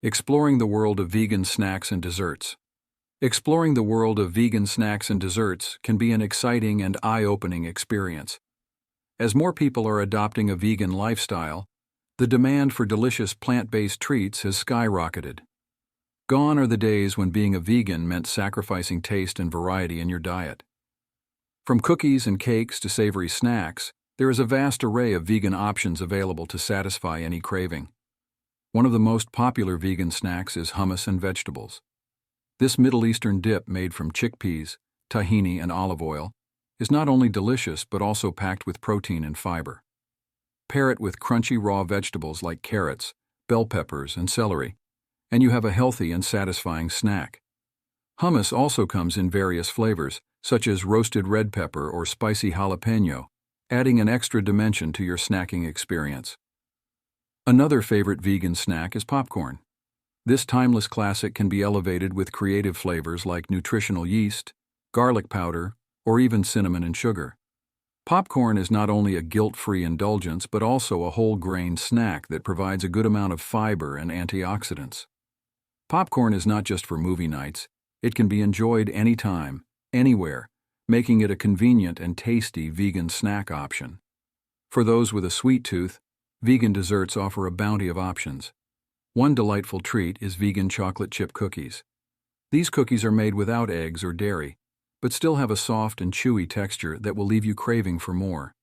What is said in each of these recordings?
Exploring the world of vegan snacks and desserts. Exploring the world of vegan snacks and desserts can be an exciting and eye-opening experience. As more people are adopting a vegan lifestyle, the demand for delicious plant-based treats has skyrocketed. Gone are the days when being a vegan meant sacrificing taste and variety in your diet. From cookies and cakes to savory snacks, there is a vast array of vegan options available to satisfy any craving. One of the most popular vegan snacks is hummus and vegetables. This Middle Eastern dip made from chickpeas, tahini, and olive oil is not only delicious but also packed with protein and fiber. Pair it with crunchy raw vegetables like carrots, bell peppers, and celery, and you have a healthy and satisfying snack. Hummus also comes in various flavors, such as roasted red pepper or spicy jalapeno, adding an extra dimension to your snacking experience. Another favorite vegan snack is popcorn. This timeless classic can be elevated with creative flavors like nutritional yeast, garlic powder, or even cinnamon and sugar. Popcorn is not only a guilt-free indulgence but also a whole-grain snack that provides a good amount of fiber and antioxidants. Popcorn is not just for movie nights. It can be enjoyed anytime, anywhere, making it a convenient and tasty vegan snack option. For those with a sweet tooth, vegan desserts offer a bounty of options. One delightful treat is vegan chocolate chip cookies. These cookies are made without eggs or dairy, but still have a soft and chewy texture that will leave you craving for more.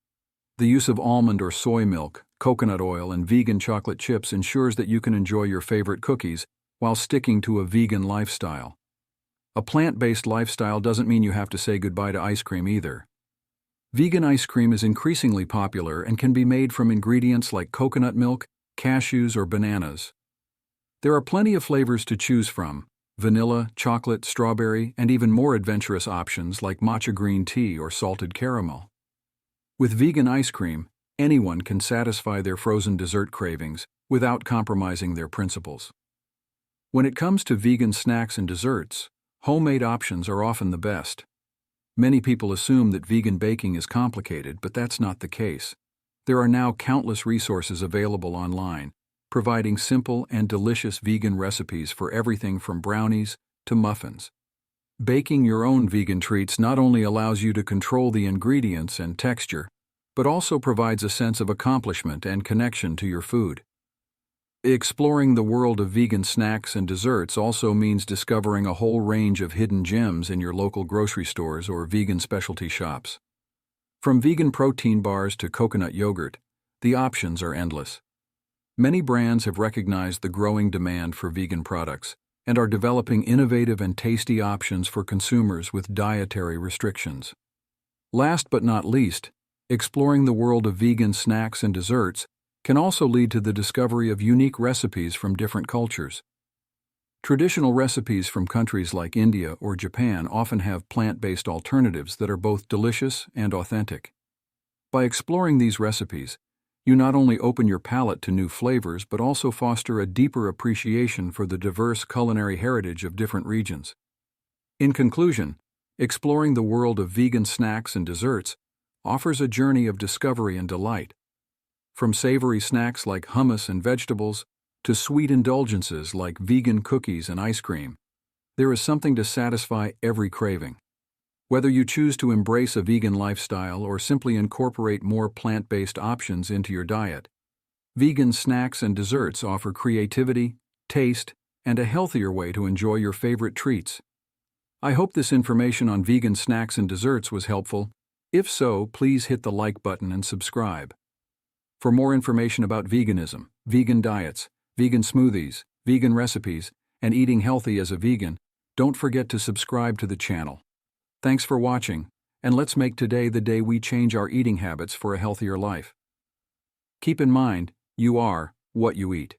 The use of almond or soy milk, coconut oil, and vegan chocolate chips ensures that you can enjoy your favorite cookies while sticking to a vegan lifestyle. A plant-based lifestyle doesn't mean you have to say goodbye to ice cream either. Vegan ice cream is increasingly popular and can be made from ingredients like coconut milk, cashews, or bananas. There are plenty of flavors to choose from: vanilla, chocolate, strawberry, and even more adventurous options like matcha green tea or salted caramel. With vegan ice cream, anyone can satisfy their frozen dessert cravings without compromising their principles. When it comes to vegan snacks and desserts, homemade options are often the best. Many people assume that vegan baking is complicated, but that's not the case. There are now countless resources available online, providing simple and delicious vegan recipes for everything from brownies to muffins. Baking your own vegan treats not only allows you to control the ingredients and texture, but also provides a sense of accomplishment and connection to your food. Exploring the world of vegan snacks and desserts also means discovering a whole range of hidden gems in your local grocery stores or vegan specialty shops. From vegan protein bars to coconut yogurt, the options are endless. Many brands have recognized the growing demand for vegan products and are developing innovative and tasty options for consumers with dietary restrictions. Last but not least, exploring the world of vegan snacks and desserts can also lead to the discovery of unique recipes from different cultures. Traditional recipes from countries like India or Japan often have plant-based alternatives that are both delicious and authentic. By exploring these recipes, you not only open your palate to new flavors but also foster a deeper appreciation for the diverse culinary heritage of different regions. In conclusion, exploring the world of vegan snacks and desserts offers a journey of discovery and delight. From savory snacks like hummus and vegetables to sweet indulgences like vegan cookies and ice cream, there is something to satisfy every craving. Whether you choose to embrace a vegan lifestyle or simply incorporate more plant-based options into your diet, vegan snacks and desserts offer creativity, taste, and a healthier way to enjoy your favorite treats. I hope this information on vegan snacks and desserts was helpful. If so, please hit the like button and subscribe. For more information about veganism, vegan diets, vegan smoothies, vegan recipes, and eating healthy as a vegan, don't forget to subscribe to the channel. Thanks for watching, and let's make today the day we change our eating habits for a healthier life. Keep in mind, you are what you eat.